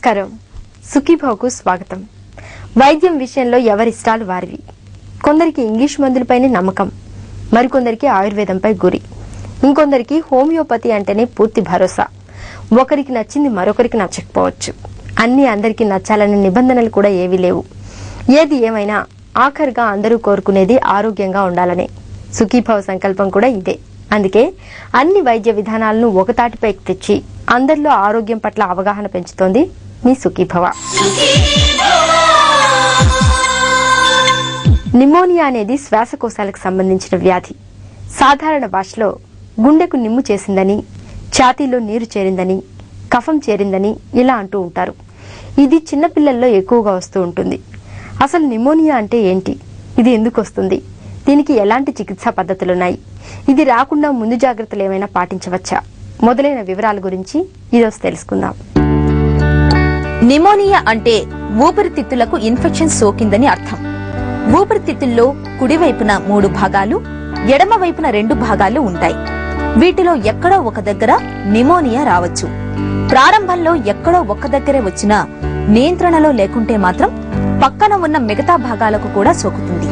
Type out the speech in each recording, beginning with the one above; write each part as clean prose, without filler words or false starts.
నమస్కారం. సుఖీభావకు స్వాగతం. వైద్యం విషయంలో ఎవరిష్టాలు వారివి. కొందరికి ఇంగ్లీష్ మందులపైనే నమ్మకం, మరికొందరికి ఆయుర్వేదంపై గురి, ఇంకొందరికి హోమియోపతి అంటేనే పూర్తి భరోసా. ఒకరికి నచ్చింది మరొకరికి నచ్చకపోవచ్చు. అన్ని అందరికీ నచ్చాలనే నిబంధనలు కూడా ఏవీ లేవు. ఏది ఏమైనా ఆఖరిగా అందరూ కోరుకునేది ఆరోగ్యంగా ఉండాలనే. సుఖీభావ సంకల్పం కూడా ఇదే. అందుకే అన్ని వైద్య విధానాలను ఒకతాటిపైకి తెచ్చి అందరిలో ఆరోగ్యం పట్ల అవగాహన పెంచుతోంది మీ సుఖీభవ. నిమోనియా అనేది శ్వాసకోశాలకు సంబంధించిన వ్యాధి. సాధారణ భాషలో గుండెకు నిమ్ము చేసిందని, ఛాతీలో నీరు చేరిందని, కఫం చేరిందని ఇలా అంటూ ఉంటారు. ఇది చిన్నపిల్లల్లో ఎక్కువగా వస్తూ ఉంటుంది. అసలు నిమోనియా అంటే ఏంటి? ఇది ఎందుకు వస్తుంది? దీనికి ఎలాంటి చికిత్సా పద్ధతులున్నాయి? ఇది రాకుండా ముందు జాగ్రత్తలు ఏమైనా పాటించవచ్చా? మొదలైన వివరాల గురించి ఈరోజు తెలుసుకుందాం. నిమోనియా అంటే ఊపిరితిత్తులకు ఇన్ఫెక్షన్ సోకిందని అర్థం. ఊపిరితిత్తుల్లో కుడివైపున 3 భాగాలు, ఎడమ వైపున 2 భాగాలు ఉంటాయి. వీటిలో ఎక్కడో ఒక దగ్గర నిమోనియా రావచ్చు. ప్రారంభంలో ఎక్కడో ఒక్క దగ్గరే వచ్చినా నియంత్రణలో లేకుంటే మాత్రం పక్కన ఉన్న మిగతా భాగాలకు కూడా సోకుతుంది.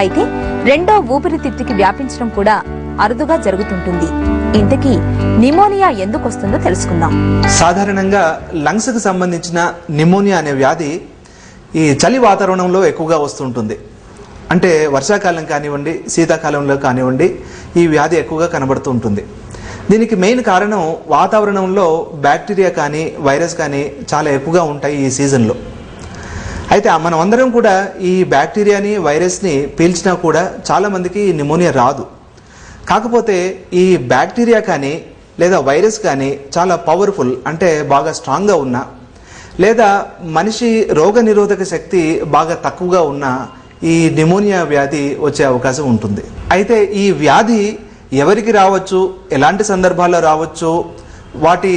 అయితే రెండో ఊపిరితిత్తుకి వ్యాపించడం కూడా అరుదుగా జరుగుతుంటుంది. ఇంతకీ నిమోనియా ఎందుకు వస్తుందో తెలుసుకుందాం. సాధారణంగా లంగ్స్ కు సంబంధించిన నిమోనియా అనే వ్యాధి ఈ చలి వాతావరణంలో ఎక్కువగా వస్తుంటుంది. అంటే వర్షాకాలం కానివ్వండి, శీతాకాలంలో కానివ్వండి, ఈ వ్యాధి ఎక్కువగా కనబడుతూ ఉంటుంది. దీనికి మెయిన్ కారణం వాతావరణంలో బ్యాక్టీరియా కానీ వైరస్ కానీ చాలా ఎక్కువగా ఉంటాయి ఈ సీజన్లో. అయితే మనం అందరం కూడా ఈ బ్యాక్టీరియాని వైరస్ని పీల్చినా కూడా చాలా మందికి నిమోనియా రాదు. కాకపోతే ఈ బ్యాక్టీరియా కానీ లేదా వైరస్ కానీ చాలా పవర్ఫుల్, అంటే బాగా స్ట్రాంగ్గా ఉన్నా, లేదా మనిషి రోగ నిరోధక శక్తి బాగా తక్కువగా ఉన్నా ఈ నిమోనియా వ్యాధి వచ్చే అవకాశం ఉంటుంది. అయితే ఈ వ్యాధి ఎవరికి రావచ్చు, ఎలాంటి సందర్భాల్లో రావచ్చు, వాటి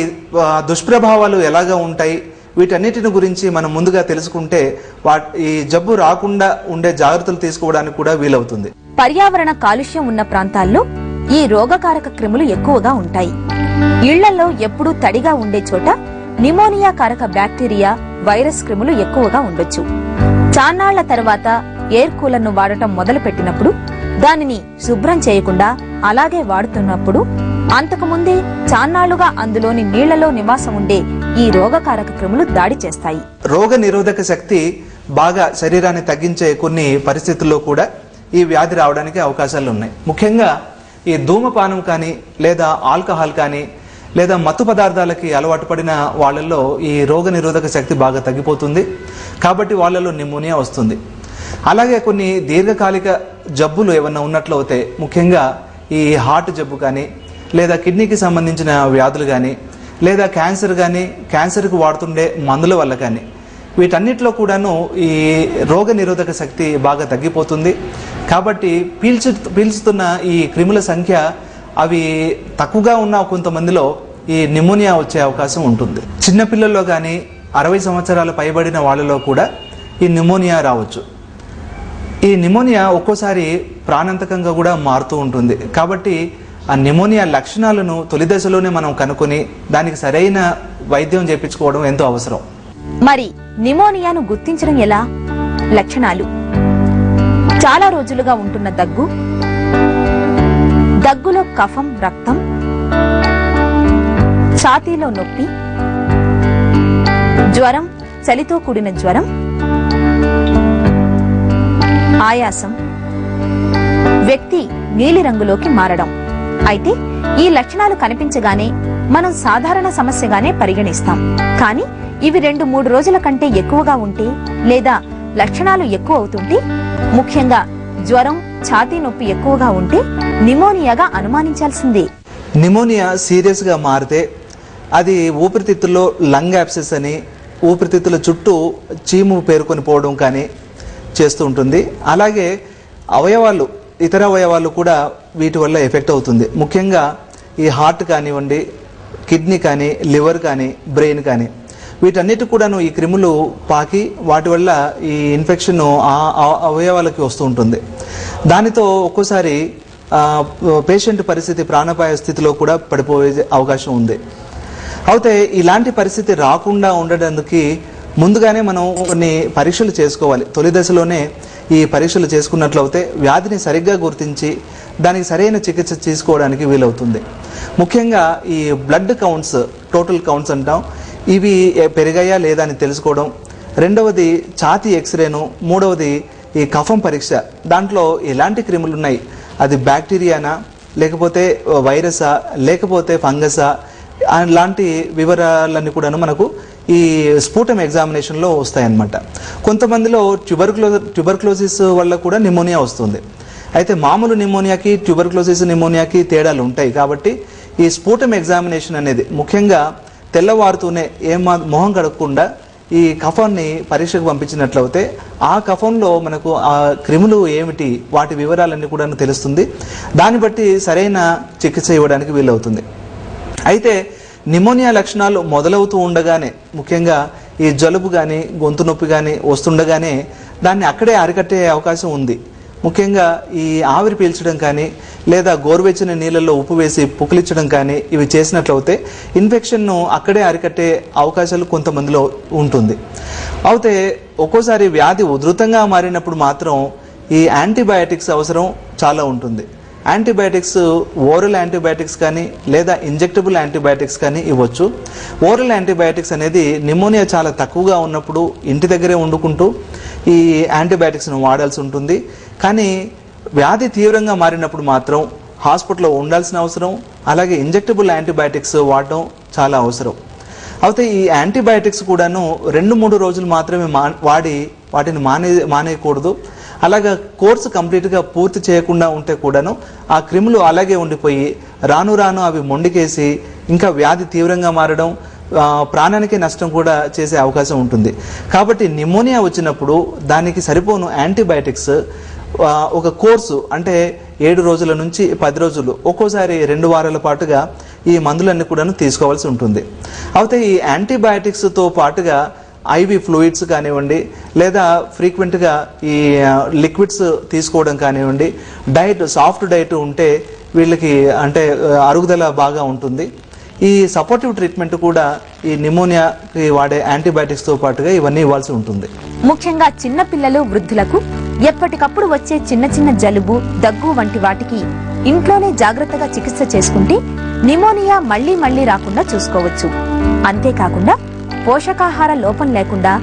దుష్ప్రభావాలు ఎలాగా ఉంటాయి, వీటన్నిటిని గురించి మనం ముందుగా తెలుసుకుంటే ఈ జబ్బు రాకుండా ఉండే జాగ్రత్తలు తీసుకోవడానికి కూడా వీలవుతుంది. పర్యావరణ కాలుష్యం ఉన్న ప్రాంతాల్లో ఈ రోగకారక క్రిములు ఎక్కువగా ఉంటాయి. ఇళ్లలో ఎప్పుడూ తడిగా ఉండే చోట నిమోనియా కారక బ్యాక్టీరియా, వైరస్ క్రిములు ఎక్కువగా ఉండొచ్చు. చాన్నాళ్ల తర్వాత ఎయిర్ కూలర్ను వాడటం మొదలు పెట్టినప్పుడు, దానిని శుభ్రం చేయకుండా అలాగే వాడుతున్నప్పుడు, అంతకుముందే చాన్నాళ్లుగా అందులోని నీళ్లలో నివాసం ఉండే ఈ రోగకారక క్రిములు దాడి చేస్తాయి. రోగ నిరోధక శక్తి బాగా శరీరాన్ని తగ్గించే కొన్ని పరిస్థితుల్లో కూడా ఈ వ్యాధి రావడానికి అవకాశాలు ఉన్నాయి. ముఖ్యంగా ఈ ధూమపానం కానీ, లేదా ఆల్కహాల్ కానీ, లేదా మత్తు పదార్థాలకి అలవాటు పడిన వాళ్ళల్లో ఈ రోగ నిరోధక శక్తి బాగా తగ్గిపోతుంది. కాబట్టి వాళ్ళలో నిమోనియా వస్తుంది. అలాగే కొన్ని దీర్ఘకాలిక జబ్బులు ఏమన్నా ఉన్నట్లయితే, ముఖ్యంగా ఈ హార్ట్ జబ్బు కానీ, లేదా కిడ్నీకి సంబంధించిన వ్యాధులు కానీ, లేదా క్యాన్సర్ కానీ, క్యాన్సర్కి వాడుతుండే మందుల వల్ల కానీ, వీటన్నిటిలో కూడాను ఈ రోగ నిరోధక శక్తి బాగా తగ్గిపోతుంది. కాబట్టి పీల్చుతున్న ఈ క్రిముల సంఖ్య అవి తక్కువగా ఉన్న కొంతమందిలో ఈ నిమోనియా వచ్చే అవకాశం ఉంటుంది. చిన్నపిల్లల్లో కానీ 60 సంవత్సరాలు పైబడిన వాళ్ళలో కూడా ఈ నిమోనియా రావచ్చు. ఈ నిమోనియా ఒక్కోసారి ప్రాణాంతకంగా కూడా మారుతూ ఉంటుంది. కాబట్టి ఆ నిమోనియా లక్షణాలను తొలి దశలోనే మనం కనుక్కొని దానికి సరైన వైద్యం చేయించుకోవడం ఎంతో అవసరం. మరి నిమోనియాను గుర్తించడం ఎలా? లక్షణాలు: చాలా రోజులుగా ఉంటున్న దగ్గు, దగ్గులో కఫం, రక్తం, ఛాతీలో నొప్పి, జ్వరం, చలితో కూడిన జ్వరం, ఆయాసం, వ్యక్తి నీలిరంగులోకి మారడం. అయితే ఈ లక్షణాలు కనిపించగానే మనం సాధారణ సమస్యగానే పరిగణిస్తాం. కానీ ఇవి 2-3 రోజుల కంటే ఎక్కువగా ఉంటే, లేదా లక్షణాలు ఎక్కువ అవుతుంటే, ముఖ్యంగా జ్వరం, ఛాతీ నొప్పి ఎక్కువగా ఉంటే నిమోనియాగా అనుమానించాల్సిందే. నిమోనియా సీరియస్ గా మారితే అది ఊపిరితిత్తుల్లో లంగ్ యాబ్సెస్ అని, ఊపిరితిత్తుల చుట్టూ చీము పేరుకొని పోవడం కానీ చేస్తూ ఉంటుంది. అలాగే అవయవాలు, ఇతర అవయవాలు కూడా వీటి వల్ల ఎఫెక్ట్ అవుతుంది. ముఖ్యంగా ఈ హార్ట్ కానివ్వండి, కిడ్నీ కానీ, లివర్ కానీ, బ్రెయిన్ కానీ, వీటన్నిటి కూడాను ఈ క్రిములు పాకి వాటి వల్ల ఈ ఇన్ఫెక్షన్ అవయవాలకి వస్తూ ఉంటుంది. దానితో ఒక్కోసారి పేషెంట్ పరిస్థితి ప్రాణాపాయ స్థితిలో కూడా పడిపోయే అవకాశం ఉంది. అయితే ఇలాంటి పరిస్థితి రాకుండా ఉండడానికి ముందుగానే మనం కొన్ని పరీక్షలు చేసుకోవాలి. తొలి దశలోనే ఈ పరీక్షలు చేసుకున్నట్లయితే వ్యాధిని సరిగ్గా గుర్తించి దానికి సరైన చికిత్స తీసుకోవడానికి వీలవుతుంది. ముఖ్యంగా ఈ బ్లడ్ కౌంట్స్, టోటల్ కౌంట్స్ అంటాం, ఇవి పెరిగాయా లేదా అని తెలుసుకోవడం. రెండవది ఛాతీ ఎక్స్రేను. మూడవది ఈ కఫం పరీక్ష. దాంట్లో ఎలాంటి క్రిములు ఉన్నాయి, అది బ్యాక్టీరియానా, లేకపోతే వైరసా, లేకపోతే ఫంగసా, అలాంటి వివరాలన్నీ కూడాను మనకు ఈ స్ఫూటం ఎగ్జామినేషన్లో వస్తాయన్నమాట. కొంతమందిలో ట్యూబర్క్లోసిస్ వల్ల కూడా నిమోనియా వస్తుంది. అయితే మామూలు నిమోనియాకి ట్యూబర్క్లోసిస్ నిమోనియాకి తేడాలు ఉంటాయి. కాబట్టి ఈ స్ఫూటం ఎగ్జామినేషన్ అనేది ముఖ్యంగా తెల్లవారుతూనే మొహం కడగకుండా ఈ కఫాన్ని పరీక్షకు పంపించినట్లయితే ఆ కఫంలో మనకు ఆ క్రిములు ఏమిటి, వాటి వివరాలన్నీ కూడా తెలుస్తుంది. దాన్ని బట్టి సరైన చికిత్స ఇవ్వడానికి వీలవుతుంది. అయితే నిమోనియా లక్షణాలు మొదలవుతూ ఉండగానే, ముఖ్యంగా ఈ జలుబు కానీ గొంతు నొప్పి కానీ వస్తుండగానే దాన్ని అక్కడే అరికట్టే అవకాశం ఉంది. ముఖ్యంగా ఈ ఆవిరి పీల్చడం కానీ లేదా గోరువెచ్చని నీళ్ళల్లో ఉప్పు వేసి పుక్కిలించడం కానీ ఇవి చేసినట్లయితే ఇన్ఫెక్షన్ను అక్కడే అరికట్టే అవకాశాలు కొంతమందిలో ఉంటుంది. అయితే ఒక్కోసారి వ్యాధి ఉధృతంగా మారినప్పుడు మాత్రం ఈ యాంటీబయాటిక్స్ అవసరం చాలా ఉంటుంది. యాంటీబయాటిక్స్ ఓరల్ యాంటీబయాటిక్స్ కానీ లేదా ఇంజెక్టబుల్ యాంటీబయాటిక్స్ కానీ ఇవ్వచ్చు. ఓరల్ యాంటీబయాటిక్స్ అనేది నిమోనియా చాలా తక్కువగా ఉన్నప్పుడు ఇంటి దగ్గరే వండుకుంటూ ఈ యాంటీబయాటిక్స్ను వాడాల్సి ఉంటుంది. కానీ వ్యాధి తీవ్రంగా మారినప్పుడు మాత్రం హాస్పిటల్లో ఉండాల్సిన అవసరం, అలాగే ఇంజెక్టబుల్ యాంటీబయాటిక్స్ వాడడం చాలా అవసరం. అయితే ఈ యాంటీబయాటిక్స్ కూడాను 2-3 రోజులు మాత్రమే వాడి వాటిని మానేయకూడదు. అలాగా కోర్సు కంప్లీట్గా పూర్తి చేయకుండా ఉంటే కూడాను ఆ క్రిములు అలాగే ఉండిపోయి రాను రాను అవి మొండికేసి ఇంకా వ్యాధి తీవ్రంగా మారడం, ప్రాణానికి నష్టం కూడా చేసే అవకాశం ఉంటుంది. కాబట్టి నిమోనియా వచ్చినప్పుడు దానికి సరిపోను యాంటీబయాటిక్స్ ఒక కోర్సు అంటే 7 రోజుల నుంచి 10 రోజులు, ఒక్కోసారి 2 వారాల పాటుగా ఈ మందులన్నీ కూడా తీసుకోవాల్సి ఉంటుంది. అయితే ఈ యాంటీబయాటిక్స్తో పాటుగా ఐవి ఫ్లూయిడ్స్ కానివ్వండి, లేదా ఫ్రీక్వెంట్గా ఈ లిక్విడ్స్ తీసుకోవడం కానివ్వండి, డైట్ సాఫ్ట్ డైట్ ఉంటే వీళ్ళకి అంటే అరుగుదల బాగా ఉంటుంది. ఈ సపోర్టివ్ ట్రీట్మెంట్ కూడా ఈ నిమోనియాకి వాడే యాంటీబయాటిక్స్తో పాటుగా ఇవన్నీ ఇవ్వాల్సి ఉంటుంది. ముఖ్యంగా చిన్న పిల్లలు, వృద్ధులకు ఎప్పటికప్పుడు వచ్చే చిన్న చిన్న జలుబు, దగ్గు వంటి వాటికి ఇంట్లోనే జాగ్రత్తగా చికిత్స చేసుకుంటే నిమోనియా మళ్లీ రాకుండా చూసుకోవచ్చు. అంతేకాకుండా పోషకాహార లోపం లేకుండా